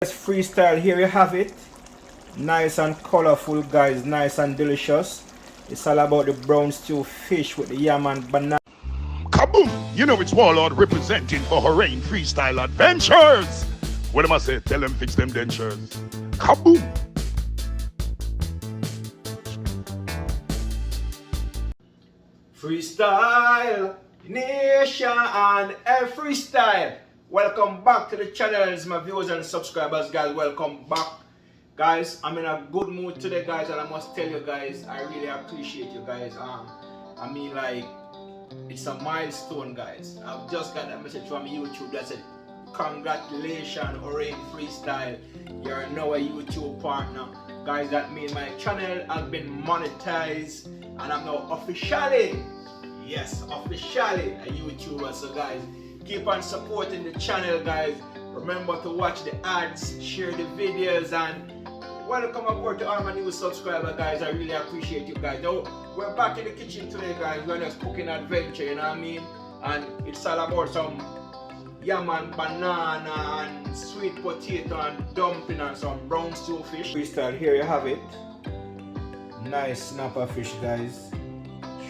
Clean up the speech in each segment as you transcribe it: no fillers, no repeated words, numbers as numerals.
Freestyle, here you have it. Nice and colorful, guys, nice and delicious. It's all about the brown stew fish with the yam and banana. Kaboom! You know it's Warlord representing for Hurrain Freestyle Adventures. What am I say? Tell them fix them dentures. Kaboom! Freestyle Nation and freestyle. Welcome back to the channels, my viewers and subscribers, guys. Welcome back, guys. I'm in a good mood today, guys, and I must tell you guys, I really appreciate you guys. I mean, like, it's a milestone, guys. I've just got a message from YouTube that said, congratulations, Hurrain Freestyle, you're now a YouTube partner. Guys, that means my channel has been monetized and I'm now officially, yes, officially a YouTuber. So guys, keep on supporting the channel, guys. Remember to watch the ads, share the videos, and welcome aboard to all my new subscribers, guys. I really appreciate you guys. Now, we're back in the kitchen today, guys. We're just cooking adventure, you know what I mean? And it's all about some yam and banana and sweet potato and dumpling and some brown stew fish. Freestyle, here you have it. Nice snapper fish, guys.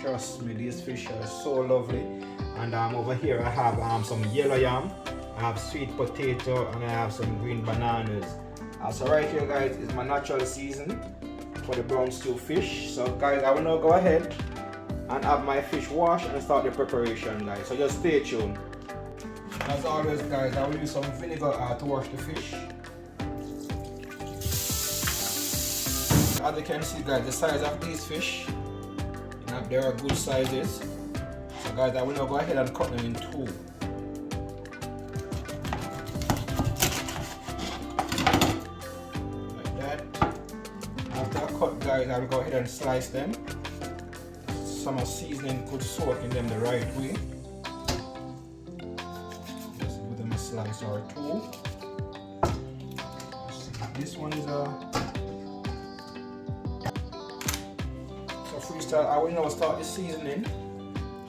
Trust me, these fish are so lovely. And over here I have some yellow yam, I have sweet potato, and I have some green bananas. So right here, guys, is my natural season for the brown stew fish. So guys, I will now go ahead and have my fish washed and start the preparation, guys. So just stay tuned. As always, guys, I will use some vinegar to wash the fish. As you can see, guys, the size of these fish, they are good sizes. So guys, I will now go ahead and cut them in two. Like that. After I cut, guys, I will go ahead and slice them. Some seasoning could soak in them the right way. Just give them a slice or two. This one is freestyle. I will now start the seasoning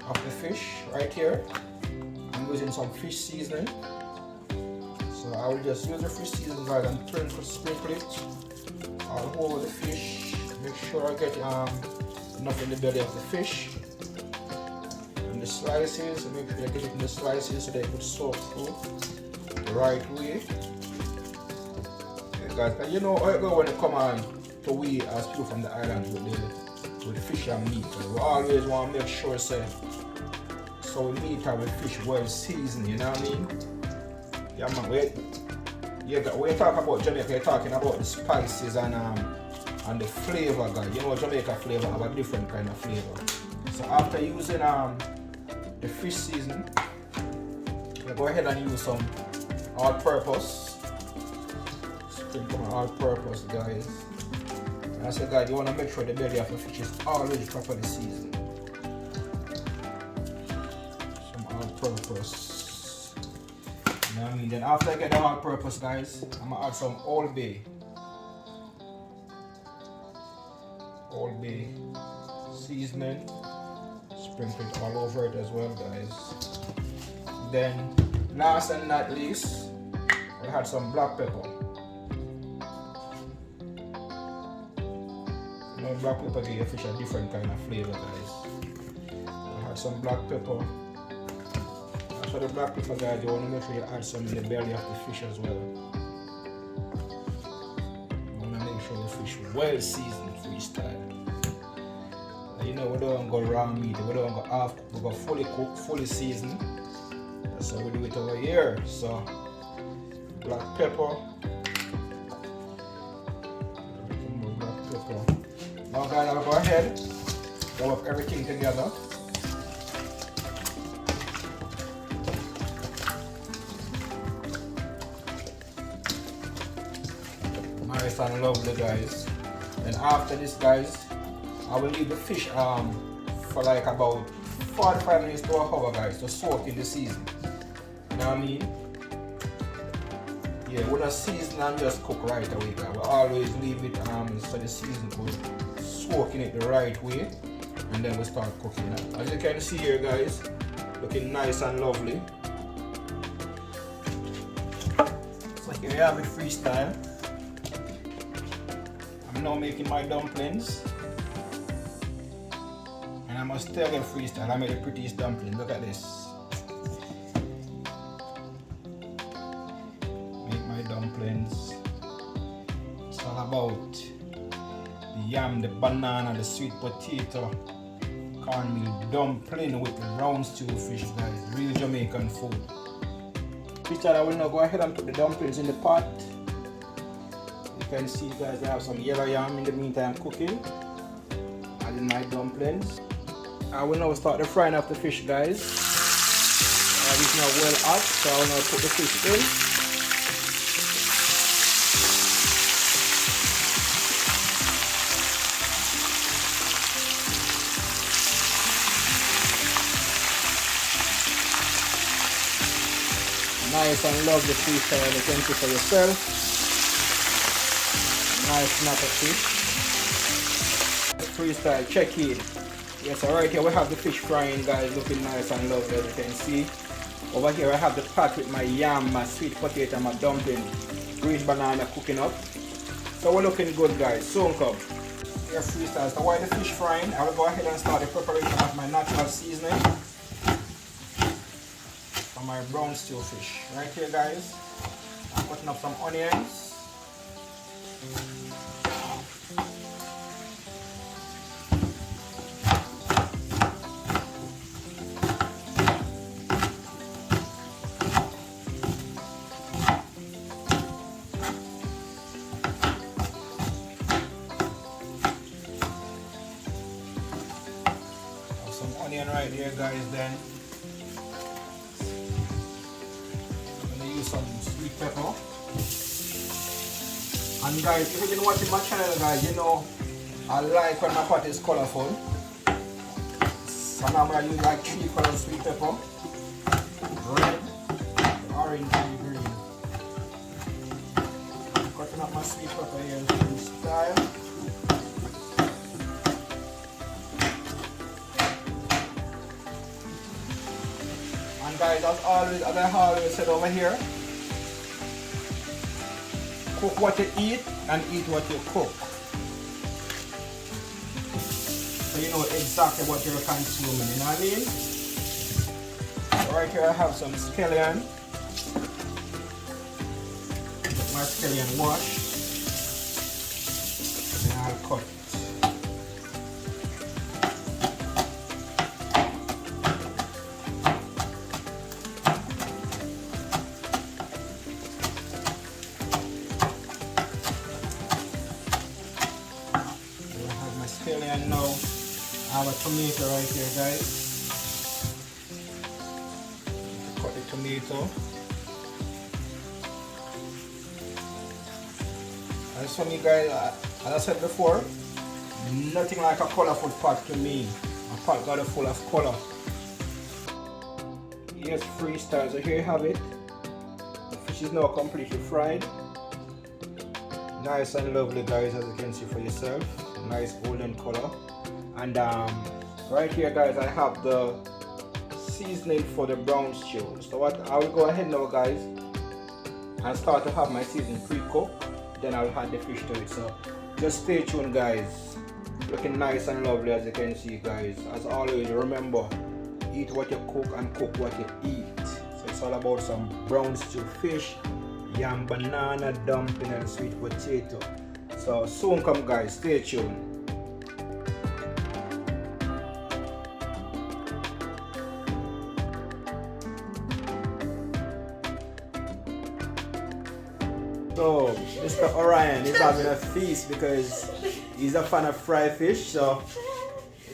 of the fish right here. I'm using some fish seasoning. So I will just use the fish seasoning, guys, and sprinkle it all over the fish. Make sure I get enough in the belly of the fish. And the slices, make sure I get it in the slices so they could soak through the right way. Okay, guys, and you know how it go when you come on to we as people from the islands with the fish and meat. We always want to make sure so we meat our fish well seasoned, you know what I mean? Yeah, man, when you talk about Jamaica, you're talking about the spices and the flavor, guys. You know, Jamaica flavor have a different kind of flavor. So after using the fish season, you go ahead and use some all-purpose. Sprinkle all-purpose, guys. And I said, guys, you want to make sure the belly of the fish is always properly seasoned. Some all-purpose. You know what I mean? Then after I get the all-purpose, guys, I'm going to add some Old Bay. Old Bay seasoning. Sprinkle it all over it as well, guys. Then, last and not least, I had some black pepper. Black pepper gives your fish a different kind of flavor, guys. I had some black pepper. After the black pepper, guys, you want to make sure you add some in the belly of the fish as well. You want to make sure the fish is well seasoned, freestyle. You know, we don't go raw meat, we don't go half, we go fully cooked, fully seasoned. That's how we do it over here. So, black pepper. Now guys, I'll go ahead, roll up everything together. Nice and lovely, guys. And after this, guys, I will leave the fish for like about 45 minutes to an hour, guys, to soak in the season. You know what I mean? Yeah, we're not season and just cook right away, guys. We always leave it so the season could soak in it the right way, and then we start cooking it. As you can see here, guys, looking nice and lovely. So Here you have it, freestyle. I'm now making my dumplings. And I must tell you, freestyle, I made the prettiest dumpling. Look at this. Make my dumplings. It's all about the yam, the banana, the sweet potato, cornmeal dumpling with round stew fish, guys. Real Jamaican food. Freestyle, I will now go ahead and put the dumplings in the pot. You can see, guys, I have some yellow yam in the meantime cooking. Adding my dumplings. I will now start the frying of the fish, guys. It's now well hot, so I will now put the fish in. Nice and lovely fish, you can see for yourself. Nice snap of fish. Freestyle, check in. Yes, alright, here we have the fish frying, guys, looking nice and lovely, as you can see. Over here I have the pot with my yam, my sweet potato, my dumpling, green banana cooking up. So we're looking good, guys. Soon come. Here, freestyle. So while the fish frying, I will go ahead and start the preparation of my natural seasoning for my brown stew fish. Right here, guys, I'm cutting up some onions. Onion right here, guys. Then I'm gonna use some sweet pepper. And guys, if you've been watching my channel, guys, you know I like when my pot is colorful. So now I'm gonna use like 3 colors of sweet pepper: red, orange, and green. Cutting up my sweet pepper here in style. And guys, as I always said over here, cook what you eat and eat what you cook. So you know exactly what you're consuming, you know what I mean? Right here I have some scallion. Get my scallion washed. And I'll cut. And now I have a tomato right here, guys. Cut the tomato. And for me, guys, as I said before, nothing like a colorful pot to me. A pot got it full of color. Yes, freestyle. So here you have it. The fish is now completely fried. Nice and lovely, guys, as you can see for yourself. Nice golden color. And right here, guys, I have the seasoning for the brown stew. So what I will go ahead now, guys, and start to have my seasoning pre-cooked. Then I'll add the fish to it. So just stay tuned, guys. Looking nice and lovely, as you can see, guys. As always, remember, eat what you cook and cook what you eat. So it's all about some brown stew fish, yam, banana, dumpling, and sweet potato. So soon come, guys. Stay tuned. So Mr. Orion is having a feast because he's a fan of fried fish, so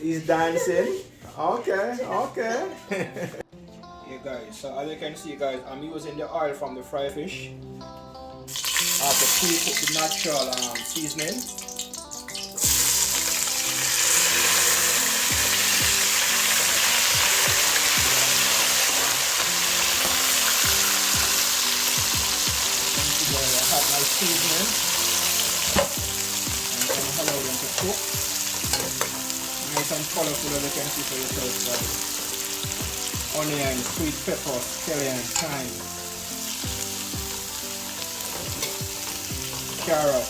he's dancing. Okay, okay. Yeah, guys, so as you can see, guys, I'm using the oil from the fried fish. I have to pre-cook the natural seasoning. I have my seasoning and then allow them to cook. Nice and colorful, as you can see for yourself, guys. Onion, sweet pepper, scallion, thyme. carrot.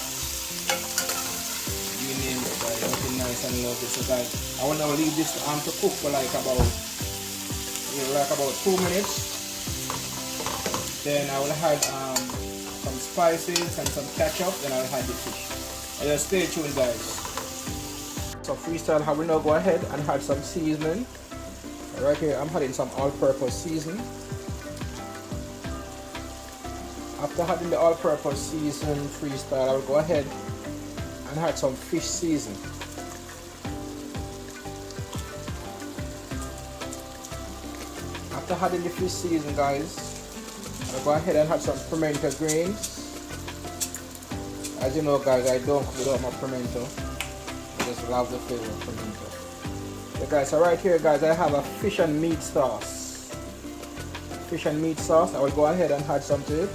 You name it, guys. Looking nice and lovely. So guys, I want to leave this to cook for like about 2 minutes. Then I will add some spices and some ketchup. Then I'll add the fish. And just stay tuned, guys. So freestyle, I will now go ahead and add some seasoning. Right here, I'm adding some all-purpose seasoning. After adding the all-purpose seasoning freestyle, I will go ahead and add some fish seasoning. After adding the fish seasoning, guys, I'll go ahead and add some pimento grains. As you know, guys, I don't cook without my pimento. I just love the flavor of pimento. So guys, so right here, guys, I have a fish and meat sauce. Fish and meat sauce. I will go ahead and add some to it.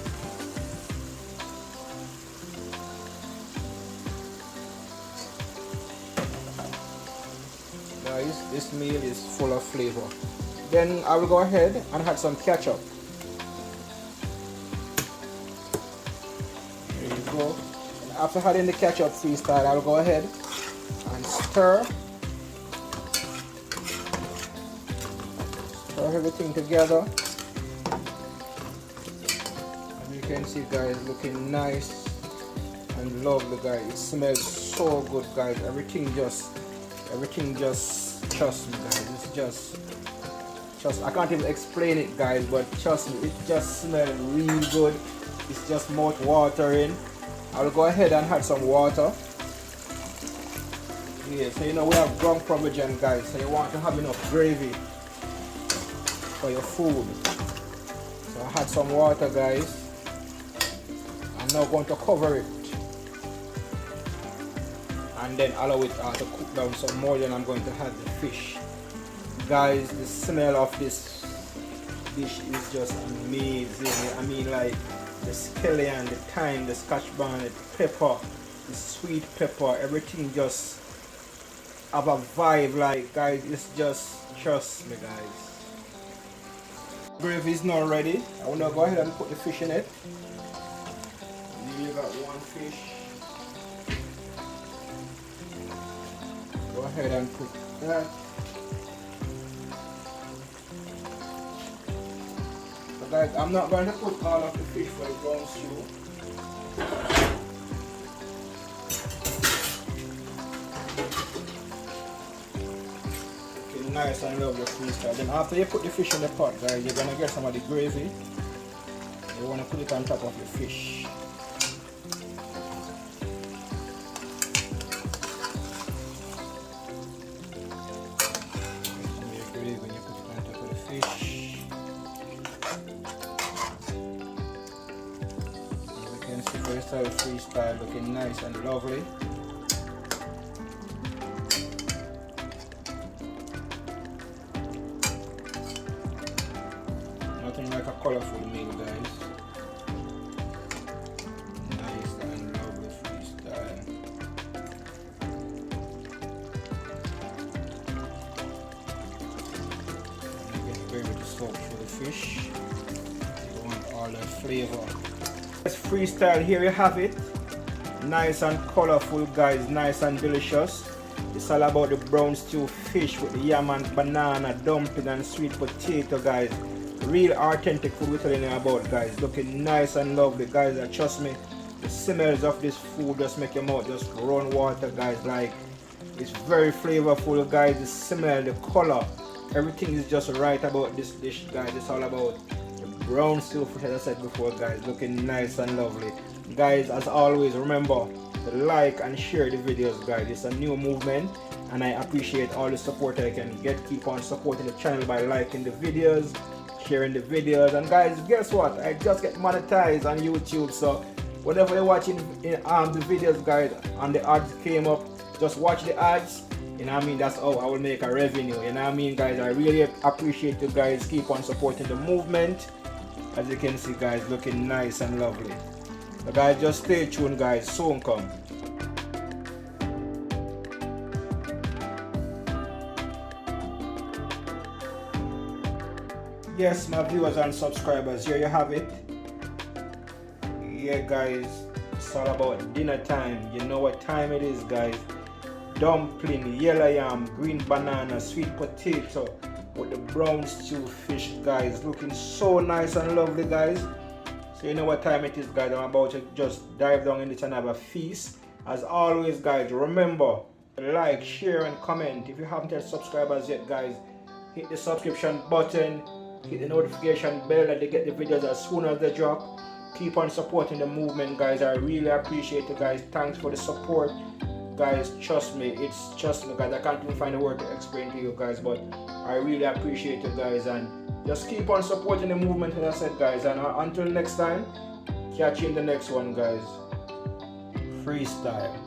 Guys, this meal is full of flavor. Then I will go ahead and add some ketchup. There you go. And after adding the ketchup freestyle, I will go ahead and stir everything together. As you can see, guys, looking nice and lovely, guys. It smells so good, guys. Everything just trust me, guys. It's just I can't even explain it, guys, but trust me, it just smells really good. It's just mouth watering. I will go ahead and add some water. Yeah, so you know we have ground provision, guys, so you want to have enough gravy for your food. So I had some water, guys. I'm now going to cover it and then allow it to cook down some more. Then I'm going to add the fish. Guys, the smell of this dish is just amazing. I mean, like the scallion, the thyme, the scotch bonnet, pepper, the sweet pepper, everything just have a vibe. Like, guys, it's just, trust me, guys. Gravy is now ready. I will now go ahead and put the fish in it. You got one fish. Go ahead and put that. So guys, I'm not going to put all of the fish for the brown stew. Okay, nice and lovely freestyle. Then after you put the fish in the pot, guys, you're going to get some of the gravy. You want to put it on top of the fish. Freestyle looking nice and lovely. Nothing like a colorful meal, guys. Nice and lovely freestyle. And get ready to soak through the fish. You want all the flavor. Freestyle, here you have it. Nice and colorful, guys, nice and delicious. It's all about the brown stew fish with the yam and banana, dumpling and sweet potato, guys. Real authentic food we're telling you about, guys. Looking nice and lovely, guys. Trust me, the smells of this food just make your mouth just run water, guys. Like, it's very flavorful, guys. The smell, the color, everything is just right about this dish, guys. It's all about brown stew fish, as I said before, guys. Looking nice and lovely, guys. As always, remember to like and share the videos, guys. It's a new movement and I appreciate all the support I can get. Keep on supporting the channel by liking the videos, sharing the videos, and guys, guess what, I just get monetized on YouTube. So whenever you're watching the videos, guys, and the ads came up, just watch the ads. You know what I mean? That's how I will make a revenue. You know what I mean, guys? I really appreciate you guys. Keep on supporting the movement. As you can see, guys, looking nice and lovely. So guys, just stay tuned, guys. Soon come. Yes, my viewers and subscribers, here you have it. Yeah, guys, It's all about dinner time. You know what time it is, guys. Dumpling, yellow yam, green banana, sweet potato with the brown stew fish, guys. Looking so nice and lovely, guys. So you know what time it is, guys. I'm about to just dive down in it and have a feast. As always, guys, remember like, share and comment. If you haven't yet subscribed as yet, guys, hit the subscription button, hit the notification bell that they get the videos as soon as they drop. Keep on supporting the movement, guys. I really appreciate it, guys. Thanks for the support, guys. Trust me, guys. I can't even find a word to explain to you guys, but I really appreciate it, guys. And just keep on supporting the movement, as I said, guys. And until next time, catch you in the next one, guys. Freestyle.